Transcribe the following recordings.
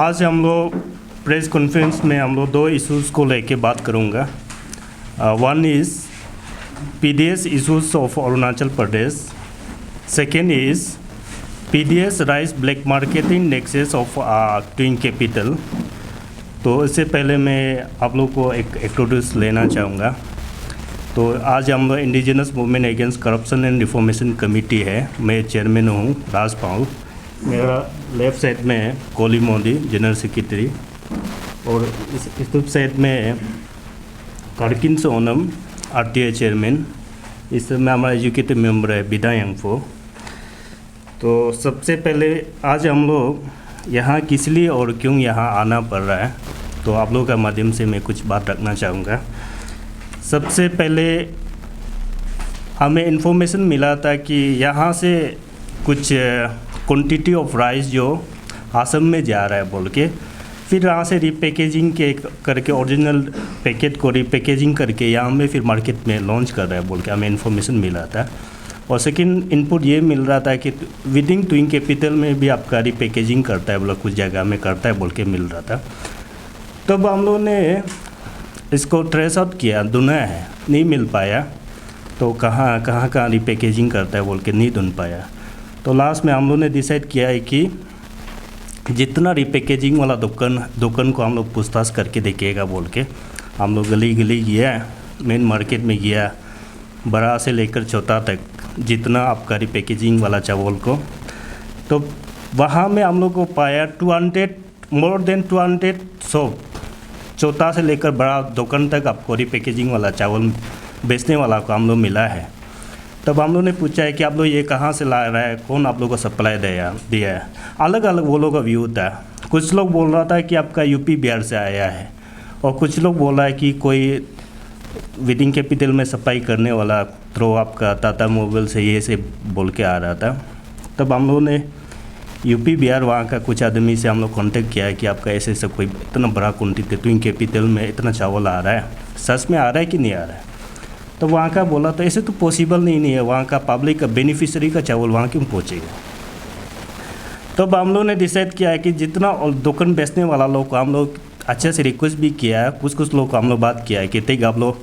आज हम लोग प्रेस कॉन्फ्रेंस में हम लोग दो इश्यूज़ को लेके बात करूँगा। One is PDS issues of Arunachal Pradesh, second is PDS rice black marketing Nexus of twin capital. तो इससे पहले मैं आप लोग को एक इंट्रोड्यूस लेना चाहूँगा। तो आज हम लोग indigenous movement against corruption and reformation committee है, मैं चेयरमैन हूँ राज पाउल। मेरा लेफ़्ट साइड में है कोली मोदी जनरल सेक्रेटरी, और इस साइड में है कारकिन सोनम RTI चेयरमैन। इस समय हमारा एजुकेटिव मेंबर है बिदा यांगफो। तो सबसे पहले आज हम लोग यहाँ किस लिए और क्यों यहाँ आना पड़ रहा है, तो आप लोगों का माध्यम से मैं कुछ बात रखना चाहूँगा। सबसे पहले हमें इन्फॉर्मेशन मिला था कि यहाँ से कुछ क्वांटिटी ऑफ राइस जो आसम में जा रहा है बोल के, फिर यहाँ से रीपैकेजिंग के करके ओरिजिनल पैकेट को रीपैकेजिंग करके यहाँ में फिर मार्केट में लॉन्च कर रहा है बोल के हमें इन्फॉर्मेशन मिला था। और सेकंड इनपुट ये मिल रहा था कि विदिन ट्विन कैपिटल में भी आपका रीपैकेजिंग करता है बोला, कुछ जगह में करता है बोल के मिल रहा था। तब हम लोगों ने इसको ट्रेस आउट किया, ढूंढा है, नहीं मिल पाया। तो कहाँ रीपैकेजिंग करता है बोल के नहीं ढूंढ पाया। तो लास्ट में हम लोग ने डिसाइड किया है कि जितना रीपैकेजिंग वाला दुकान को हम लोग पूछताछ करके देखेगा बोल के हम लोग गली गली गया, मेन मार्केट में गया, बड़ा से लेकर छोटा तक जितना आपका रीपैकेजिंग वाला चावल को। तो वहाँ में हम लोग को पाया मोर देन 200 शॉप, छोटा से लेकर बड़ा दुकान तक आपको रीपैकेजिंग वाला चावल बेचने वाला को हम लोग मिला है। तब हम लोग ने पूछा है कि आप लोग ये कहाँ से ला रहा है, कौन आप लोग को सप्लाई दिया है। अलग अलग वो लोग का व्यू था। कुछ लोग बोल रहा था कि आपका यूपी बिहार से आया है, और कुछ लोग बोल रहा है कि कोई विदिन कैपिटल में सप्लाई करने वाला थ्रो आपका टाटा मोबाइल से ये से बोल के आ रहा था। तब हम लोग ने यूपी बिहार वहाँ का कुछ आदमी से हम लोग कॉन्टेक्ट किया है कि आपका ऐसे कोई इतना बड़ा क्वान्टिटी ट्विन कैपिटल में इतना चावल आ रहा है, सच में आ रहा है कि नहीं आ रहा है। तो वहाँ का बोला तो ऐसे तो पॉसिबल नहीं है, वहाँ का पब्लिक का बेनिफिशियरी का चावल वहाँ क्यों पहुँचेगा। तब हम लोग ने डिसाइड किया है कि जितना दुकान बेचने वाला लोग को हम लोग अच्छे से रिक्वेस्ट भी किया है, कुछ लोग को हम लोग बात किया है कि ठीक आप लोग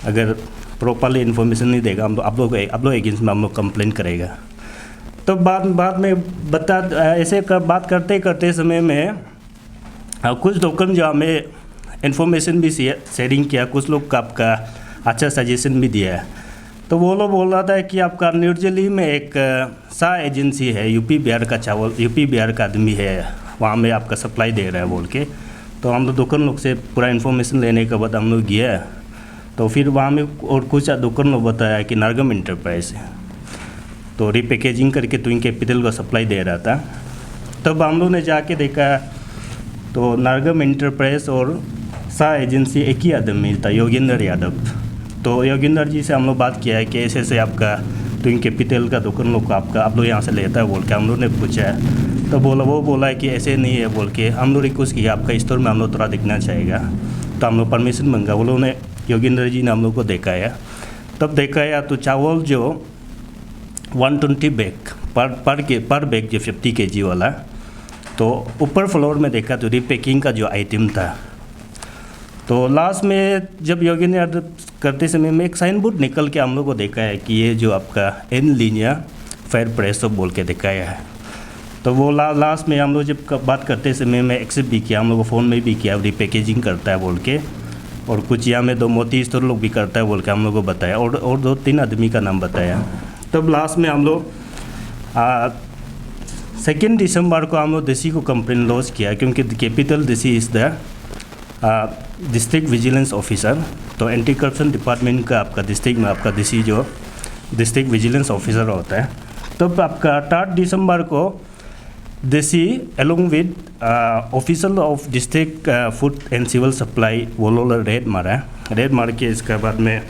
अगर प्रॉपरली इन्फॉर्मेशन नहीं देगा हम आप लोग अगेंस्ट में हम लोग कंप्लेन करेगा। तो बाद में बात करते समय में कुछ दुकान जो हमें इन्फॉर्मेशन भी शेयरिंग किया, कुछ लोग का आपका अच्छा सजेशन भी दिया है। तो वो लोग बोल रहा था कि आपका न्यूजली में एक सा एजेंसी है, यूपी बिहार का आदमी है, वहाँ में आपका सप्लाई दे रहा है बोल के। तो हम लोग दुकान लोग से पूरा इन्फॉर्मेशन लेने के बाद हम लोग गया, तो फिर वहाँ में और कुछ दुकान लोग बताया कि नारगम इंटरप्राइज है, तो रीपैकेजिंग करके ट्विन कैपिटल को सप्लाई दे रहा था। तब हम लोग ने जाके देखा तो नारगम इंटरप्राइज और सा एजेंसी एक ही आदमी था, योगेंद्र यादव। तो योगेंद्र जी से हम लोग बात किया है कि ऐसे आपका ट्विन कैपिटल का दुकान लोग आप लोग यहाँ से लेता है बोल के हम लोग ने पूछा है। तो वो बोला है कि ऐसे नहीं है बोल के। हम लोग रिक्वेस्ट किया आपका स्टोर में हम लोग थोड़ा देखना चाहेगा, तो हम लोग परमिशन मांगा। वो लोग ने योगेंद्र जी ने हम लोग को दिखाया। तब दिखाया तो चावल जो 120 बैग पर बैग जो 50 kg वाला, तो ऊपर फ्लोर में देखा तो रीपैकिंग का जो आइटम था। तो लास्ट में जब योगेंद्र करते समय में एक साइन बोर्ड निकल के हम लोग को देखा है कि ये जो आपका एन लीनिया फेयर प्राइस बोल के दिखाया है। तो वो लास्ट में हम लोग जब बात करते समय में एक्सेप्ट भी किया, हम लोग को फ़ोन में भी किया रीपैकेजिंग करता है बोल के, और कुछ यहाँ में 2 मोती स्टोर लोग भी करता है बोल के हम लोग को बताया, और 2-3 आदमी का नाम बताया। तब लास्ट में हम लोग 2 दिसंबर को हम लोग डीसी को कंप्लेन लॉन्च किया, क्योंकि capital DC is the district vigilance officer. तो एंटी करप्शन डिपार्टमेंट का आपका डिस्ट्रिक्ट में आपका डीसी जो डिस्ट्रिक्ट विजिलेंस ऑफिसर होता है। तब आपका 3 दिसंबर को DC along with officer of district food and civil supply वो लोग रेड मार के इसके बाद में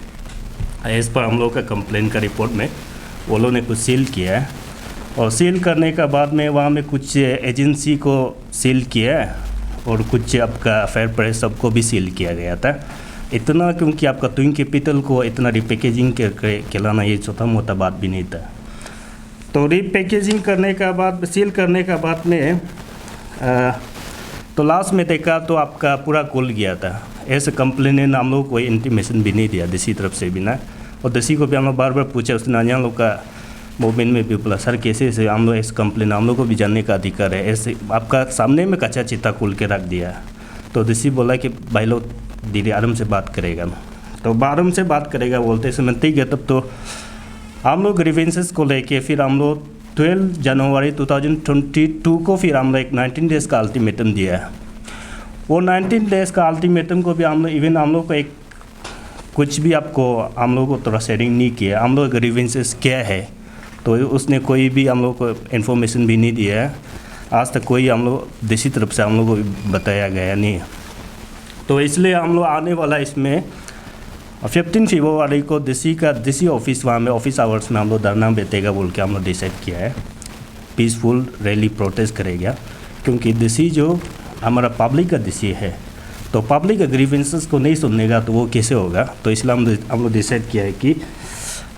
एज पर हम लोग का कंप्लेन का रिपोर्ट में वो लोग ने कुछ सील किया है, और सील करने के बाद में वहाँ में कुछ एजेंसी को सील किया है, और कुछ आपका फेयर प्राइस सबको भी सील किया गया था। इतना क्योंकि आपका ट्विन कैपिटल को इतना रीपैकेजिंग के लाना ये छोटा मोटा बात भी नहीं था। तो रीपैकेजिंग करने का बाद सील करने का बाद में तो लास्ट में देखा तो आपका पूरा खुल गया था। ऐसे कंप्लेनेंट हम लोग कोई इंटीमेशन भी नहीं दिया डीसी तरफ से भी ना, और डीसी को भी हम लोग बार बार पूछा, उसने हम लोग का मूवमेंट में भी बोला सर कैसे ऐसे हम लोग ऐसे कंप्लेन, हम लोग को भी जानने का अधिकार है, ऐसे आपका सामने में कच्चा चिट्ठा खोल के रख दिया। तो डीसी बोला कि भाई लोग दीदी आराम से बात करेगा, तो आराम से बात करेगा बोलते समय ठीक है। तब तो हम लोग ग्रीवेंसेस को लेके फिर हम लोग 12 जनवरी 2022 को फिर हम लोग एक 19 डेज़ का अल्टीमेटम दिया है। वो 19 डेज़ का अल्टीमेटम को भी हम लोग इवन हम लोग को एक कुछ भी आपको हम लोग को थोड़ा शेयरिंग नहीं किया, हम लोग ग्रीवेंसेस क्या है तो उसने कोई भी हम लोग को इन्फॉर्मेशन भी नहीं दिया है। आज तक कोई हम लोग डीसी तरफ से हम लोग को बताया गया नहीं। तो इसलिए हम लोग आने वाला इसमें 15 फरवरी को डीसी ऑफिस वहाँ में ऑफिस आवर्स में हम लोग धरना बैठेगा बोल के हम लोग डिसाइड किया है। पीसफुल रैली प्रोटेस्ट करेगा, क्योंकि डीसी जो हमारा पब्लिक का डीसी है, तो पब्लिक का ग्रीवेंसेस को नहीं सुनेगा तो वो कैसे होगा। तो इसलिए हम लोग डिसाइड किया है कि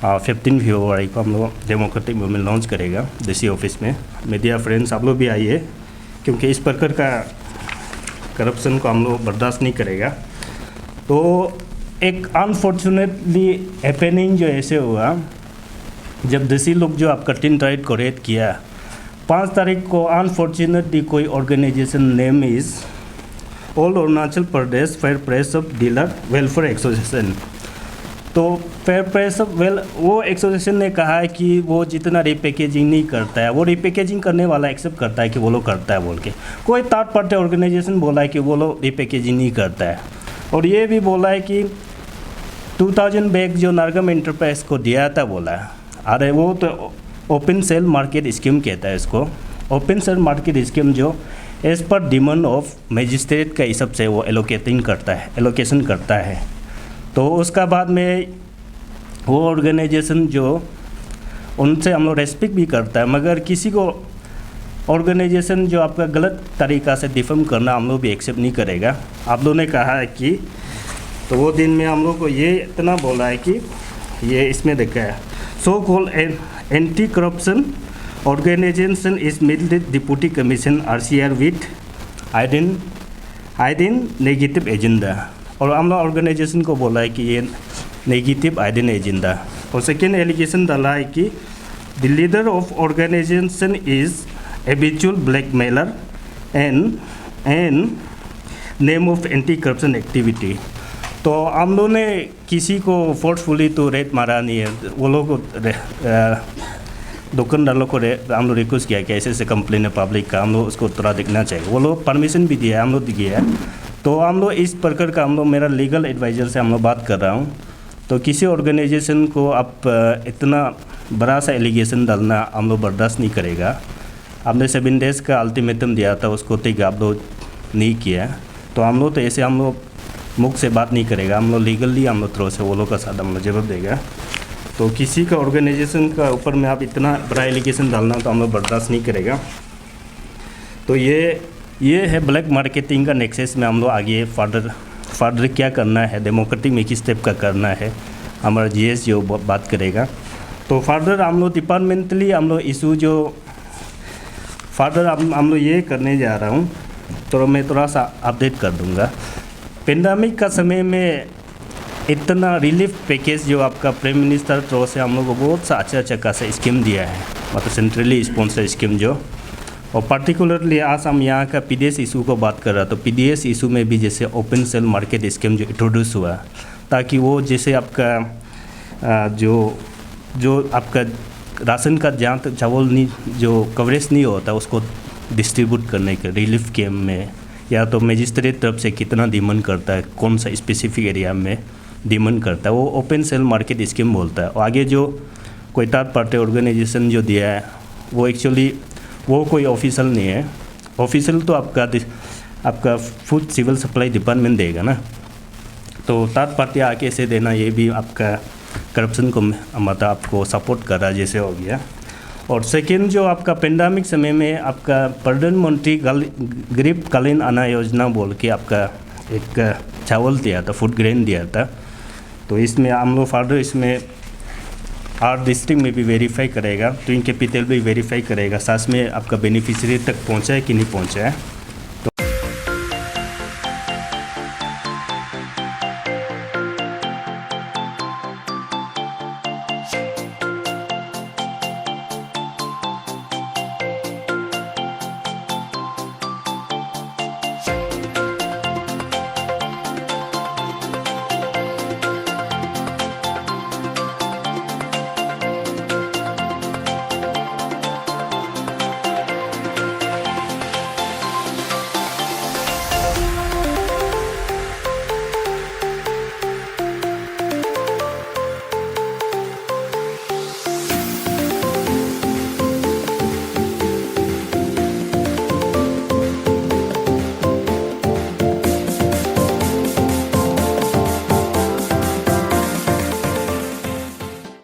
15 फरवरी को हम लोग डेमोक्रेटिक मूवमेंट लॉन्च करेगा डीसी ऑफिस में। मीडिया फ्रेंड्स आप लोग भी आइए, क्योंकि इस प्रकार का करप्शन को हम लोग बर्दाश्त नहीं करेगा। तो एक अनफॉर्चुनेटली हैपनिंग जो ऐसे हुआ, जब डीसी लोग जो आपका टिन राइट को रेड किया 5 तारीख को, अनफॉर्चुनेटली कोई organisation name is all Arunachal Pradesh fair price of dealer welfare association. तो फेयर प्राइस ऑफ वो एसोसिएशन ने कहा है कि वो जितना रिपैकेजिंग नहीं करता है, वो रिपैकेजिंग करने वाला एक्सेप्ट करता है कि वो लोग करता है बोल के। कोई थर्ड पार्टी ऑर्गेनाइजेशन बोला है कि वो लोग रिपैकेजिंग नहीं करता है, और ये भी बोला है कि 2000 बैग जो नारगम इंटरप्राइज को दिया था बोला है। अरे वो तो ओपन सेल मार्केट स्कीम कहता है इसको। ओपन सेल मार्केट स्कीम जो as per demand of magistrate का हिसाब से वो एलोकेशन करता है। तो उसका बाद में वो ऑर्गेनाइजेशन जो उनसे हम लोग रेस्पेक्ट भी करता है, मगर किसी को ऑर्गेनाइजेशन जो आपका गलत तरीक़ा से डिफेम करना हम लोग भी एक्सेप्ट नहीं करेगा। आप लोगों ने कहा है कि तो वो दिन में हम लोग को ये इतना बोला है कि ये इसमें देखा है, so called anti corruption organisation is made deputy commission RCR with hidden negative agenda. और हम लोग ऑर्गेनाइजेशन को बोला है कि ये नेगेटिव आइडेन एजेंडा। और सेकेंड एलिगेशन डाला है कि the leader of organisation is habitual blackmailer and name of anti corruption activity. तो हम लोग ने किसी को फोर्सफुली तो रेट मारा नहीं है, वो लोग दुकानदारों को हम लोग रिक्वेस्ट किया कि ऐसे ऐसे कंप्लेन है पब्लिक का, हम लोग उसको थोड़ा देखना चाहिए। वो लोग परमिशन भी दिया है, हम लोग दिया है। तो हम लोग इस प्रकार का हम लोग मेरा लीगल एडवाइज़र से हम लोग बात कर रहा हूँ। तो किसी ऑर्गेनाइजेशन को आप इतना बड़ा सा एलिगेशन डालना हम लोग बर्दाश्त नहीं करेगा। आपने 7 डेज़ का अल्टीमेटम दिया था, उसको ठीक आप लोग नहीं किया। तो हम लोग तो ऐसे हम लोग मुख से बात नहीं करेगा, हम लोग लीगली हम लोग थ्रो से वो लोग का साथ हम लोग जवाब देगा। तो किसी का ऑर्गेनाइजेशन का ऊपर में आप इतना बड़ा एलिगेशन डालना तो हम लोग बर्दाश्त नहीं करेगा। तो ये है ब्लैक मार्केटिंग का नेक्सेस में हम लोग आगे फर्दर क्या करना है, डेमोक्रेटिक में किस स्टेप का करना है, हमारा GS जो बात करेगा। तो फर्दर हम लोग डिपार्टमेंटली हम लोग इशू जो फर्दर हम लोग ये करने जा रहा हूँ, तो मैं थोड़ा सा अपडेट कर दूँगा। पेंडेमिक का समय में इतना रिलीफ पैकेज जो आपका प्राइम मिनिस्टर थ्रो से हम लोग को बहुत सा अच्छा खासा स्कीम दिया है, मतलब सेंट्रली स्पॉन्सर स्कीम जो, और पर्टिकुलरली आज हम यहाँ का PDS इशू को बात कर रहा। तो PDS इशू में भी जैसे ओपन सेल मार्केट स्कीम जो इंट्रोड्यूस हुआ, ताकि वो जैसे आपका जो आपका राशन का जहाँ तक चावल नहीं जो कवरेज नहीं होता उसको डिस्ट्रीब्यूट करने के रिलीफ कैम्प में, या तो मजिस्ट्रेट तरफ से कितना डिमांड करता है, कौन सा स्पेसिफिक एरिया में डिमांड करता है, वो ओपन सेल मार्केट स्कीम बोलता है। और आगे जो कोई थर्ड पार्टी ऑर्गेनाइजेशन जो दिया है वो एक्चुअली वो कोई ऑफिशियल नहीं है। ऑफिशियल तो आपका फूड सिविल सप्लाई डिपार्टमेंट देगा ना। तो थर्ड पार्टी आके से देना ये भी आपका करप्शन को मतलब आपको सपोर्ट कर रहा है जैसे हो गया। और सेकेंड जो आपका पेंडेमिक समय में आपका प्रधानमंत्री गरीब कल्याण अन्न योजना बोल के आपका एक चावल दिया था, फूड ग्रेन दिया था। तो इसमें हम लोग फर्दर इसमें 8 डिस्ट्रिक्ट में भी वेरीफाई करेगा, ट्विन कैपिटल भी वेरीफाई करेगा, साथ में आपका बेनिफिशियरी तक पहुंचा है कि नहीं पहुंचा है।